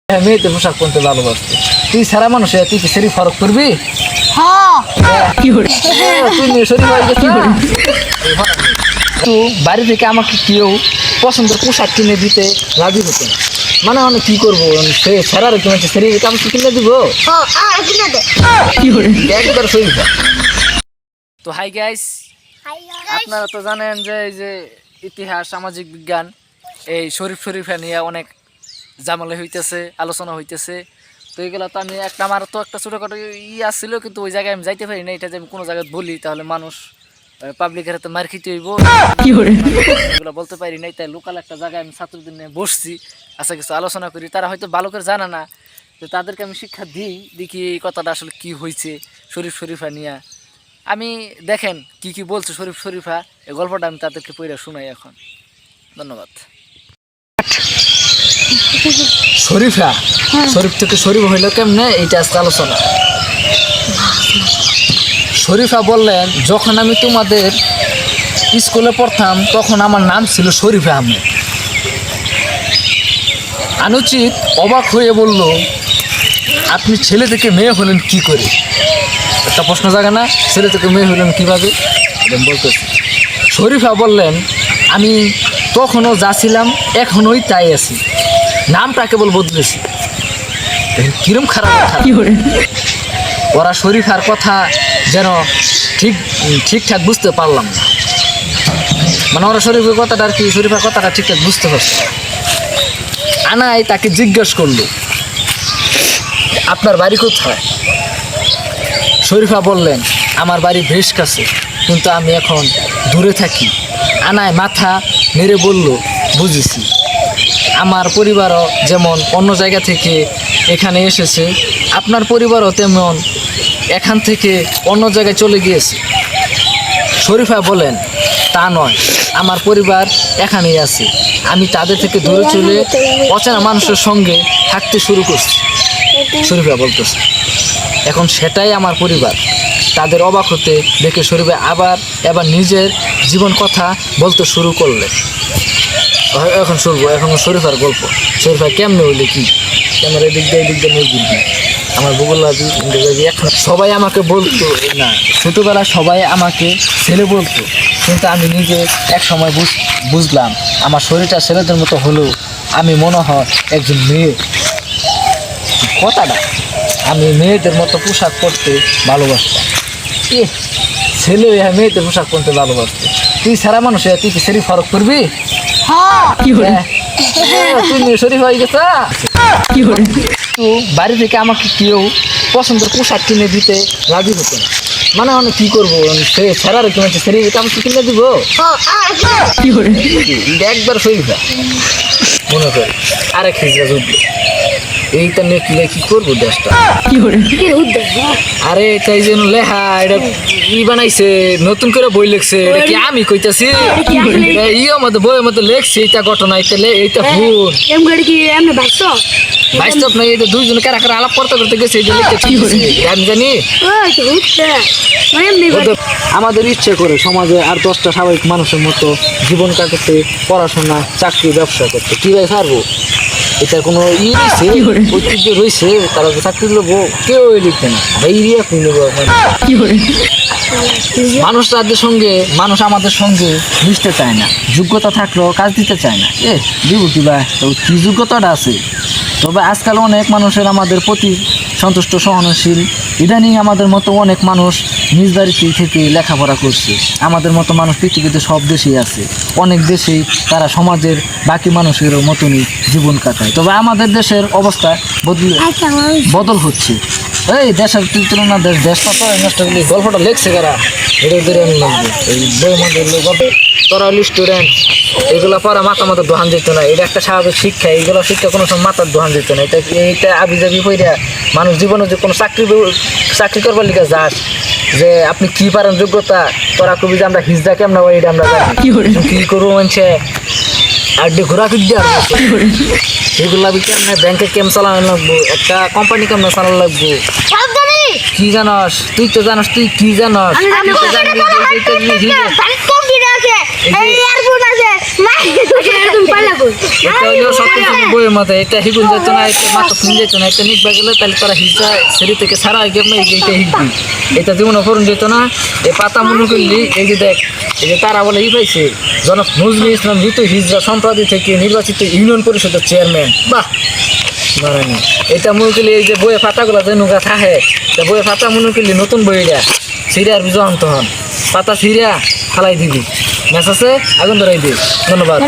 মেয়েতে পোশাক পরতে ভালোবাসতে তুই সারা মানুষ তুই কি শরীর ফরক করবি? তুই শরীর হয়ে গেছি তো বাড়ি থেকে আমাকে কেউ পছন্দের পোশাক কিনে দিতে রাজি হতো না। মানে আমি কি করবো সে সারার কি মানে শরীরকে আমি কিনে দিব একবার শরীর। তো হাই গাইস, আপনারা তো জানেন যে এই যে ইতিহাস সামাজিক বিজ্ঞান এই শরীফ শরীফা নিয়ে অনেক জামালা হইতেছে, আলোচনা হইতেছে। তো এইগুলো তো আমি আমার তো একটা ছোটোখাটো আসছিল, কিন্তু ওই জায়গায় আমি যাইতে পারি না। এটা যে আমি কোনো জায়গায় বলি তাহলে মানুষ পাবলিকের হাতে মার খেতে হইব, এগুলো বলতে পারি নাই। তাই লোকাল একটা জায়গায় আমি ছাত্রদের নিয়ে বসছি, আচ্ছা কিছু আলোচনা করি। তারা হয়তো ভালো করে জানে না, তো তাদেরকে আমি শিক্ষা দিই, দেখি এই কথাটা আসলে কি হয়েছে শরীফ শরীফা নিয়ে। আমি দেখেন কি কি বলছে শরীফ শরীফা, এই গল্পটা আমি তাদেরকে পড়ে শোনাই এখন। ধন্যবাদ। শরীফা শরীফ থেকে শরীফ হইল কেমনে, এইটা আজকে আলোচনা। শরীফা বললেন, যখন আমি তোমাদের স্কুলে পড়তাম তখন আমার নাম ছিল শরীফা আহমেদ। অনুচিত অবাক হয়ে বলল, আপনি ছেলে থেকে মেয়ে হলেন কি করে? একটা প্রশ্ন জাগে না, ছেলে থেকে মেয়ে হলেন কীভাবে? বলতেছি। শরীফা বললেন, আমি তখনও যা ছিলাম এখনোই তাই আছি, নামটা কেবল বদলেছি। কিরম খারাপ ওরা শরীফার কথা যেন ঠিকঠাক বুঝতে পারলাম না। মানে ওরা শরীফের কথাটা আর কি, শরীফার কথাটা ঠিকঠাক বুঝতে পারছে। আনাই তাকে জিজ্ঞেস করলো, আপনার বাড়ি কোথায়? শরীফা বললেন, আমার বাড়ি বেশ কাছে, কিন্তু আমি এখন দূরে থাকি। আনায় মাথা নেড়ে বলল, বুঝেছি। আমার পরিবারও যেমন অন্য জায়গা থেকে এখানে এসেছে, আপনার পরিবারও তেমন এখান থেকে অন্য জায়গায় চলে গিয়েছে। শরীফা বলেন, তা নয়, আমার পরিবার এখানেই আছে। আমি তাদের থেকে দূরে চলে অচেনা মানুষের সঙ্গে থাকতে শুরু করছি। শরীফা বলতেছে, এখন সেটাই আমার পরিবার। তাদের অবাক হতে দেখে শরীফা এবার নিজের জীবন কথা বলতে শুরু করলে। এখন শুনবো এখন শরীফার গল্প। শরীফা কেমনে হইলে কি, ক্যামেরা এদিক দিয়ে নিয়ে ঘুরবি, আমার গুগল আবি ইংরেজি। এখন সবাই আমাকে বলতো না, ছোটোবেলা সবাই আমাকে ছেলে বলতো, কিন্তু আমি নিজে এক সময় বুঝলাম আমার শরীরটা ছেলেদের মতো হলেও আমি মনে হয় একজন মেয়ে। কথাটা আমি মেয়েদের মতো পোশাক পরতে ভালোবাসতাম। ছেলে মেয়েদের পোশাক পরতে ভালোবাসতো। তুই সারা মানুষ তুই কি শরীর ফরক করবি? তুই শরীর হয়ে গেছে। তো বাড়ি থেকে আমাকে কেউ পছন্দের পোশাক কিনে দিতে রাজি হতো না। মানে আমি কি করবো সে সারার কি মানে শরীরকে আমি কিনে দিব একবার শরীর মনে করে আরেক হিজড়া যুদ্ধ এইটা নিয়ে কি করবো দেশটা। আরে তাই যেন লেখা এটা বানাইছে, নতুন করে বই লিখছে, এটা কি আমি কইতাছি? আমাদের বইয়ের মধ্যে লেখছে এইটা ঘটনা, এইটা ভুল বাস্তব নাই। এটা দুইজনে কারা কারা আলাপ করতে করতে গেছে, আমি জানি। আমাদের ইচ্ছে করে সমাজে আর 10টা স্বাভাবিক মানুষের মতো জীবন কাটাতে, পড়াশোনা, চাকরি, ব্যবসা করতে। কি ভাই পারবো? এটা কোনো রয়েছে, ঐতিহ্য রয়েছে, তারা তো চাকরি লোক কেউ লিখতে না। মানুষ তাদের সঙ্গে, মানুষ আমাদের সঙ্গে মিশতে চায় না, যোগ্যতা থাকলেও কাজ দিতে চায় না। দিব কি বা কি যোগ্যতাটা আছে? তবে আজকাল অনেক মানুষের আমাদের প্রতি সন্তুষ্ট, সহনশীল। ইদানিং আমাদের মতো অনেক মানুষ নিজ বাড়িতে থেকে লেখাপড়া করছে। আমাদের মতো মানুষ পৃথিবীতে সব দেশেই আছে। অনেক দেশেই তারা সমাজের বাকি মানুষের মতনই জীবন কাটায়। তবে আমাদের দেশের অবস্থা বদল হচ্ছে। এই দেশের তুলনা দেশটা তো নষ্ট করলে গল্পটা লেখছে কারা, এটা ধরে আমি লাগবে এই বইয়ের মধ্যে গল্প। তোরা হলি স্টুডেন্ট, এগুলো পড়া মাথা দোহান দিত না। এটা একটা স্বাভাবিক শিক্ষা, এইগুলো শিক্ষা কোনো সময় মাথার দোহান দিত না। এইটা আবি যাবি পইরা মানুষ জীবনে যে কোনো চাকরি করবার লিখে যাস, যে আপনি কি পারেন যোগ্যতা, তোরা কবি যে আমরা হিজড়া কেমন এটা আমরা কি করবো মানুষে আর ঘোরা খুঁজা এগুলা কেমন ব্যাংকে কেমন চালানো লাগবো, একটা কোম্পানি কেমন চালানো লাগবো। কি জানস তুই? তো জানস তুই কি জানস? এটা হইলেও সত্য বইয়ের মতো এটা হিগুন যেত না, এটা মাথা ফুল যেত না, এটা নিকবা গেলে তাহলে তারা হিজা সেরি থেকে সারা গেম না, এইটা হিগবি, এটা জীবনে ফোরন যেত না। এই পাতা মনে করলি এই যে দেখ, এই যে তারা বলে পাইছে জনক নজরুল ইসলাম ঋতু হিজরা সম্প্রদায় থেকে নির্বাচিত ইউনিয়ন পরিষদের চেয়ারম্যান। বাহ ধরেনি এটা মনে করলি এই যে বইয়ের পাতাগুলো যে নুগা থাকে, তা বইয়ের পাতা মনে করলি নতুন বইটা সিরিয়ার বিজয় আনতে হন, পাতা সিরিয়া ফালাই দিবি, ম্যাচ আছে আগুন ধরাই দিই। ধন্যবাদ।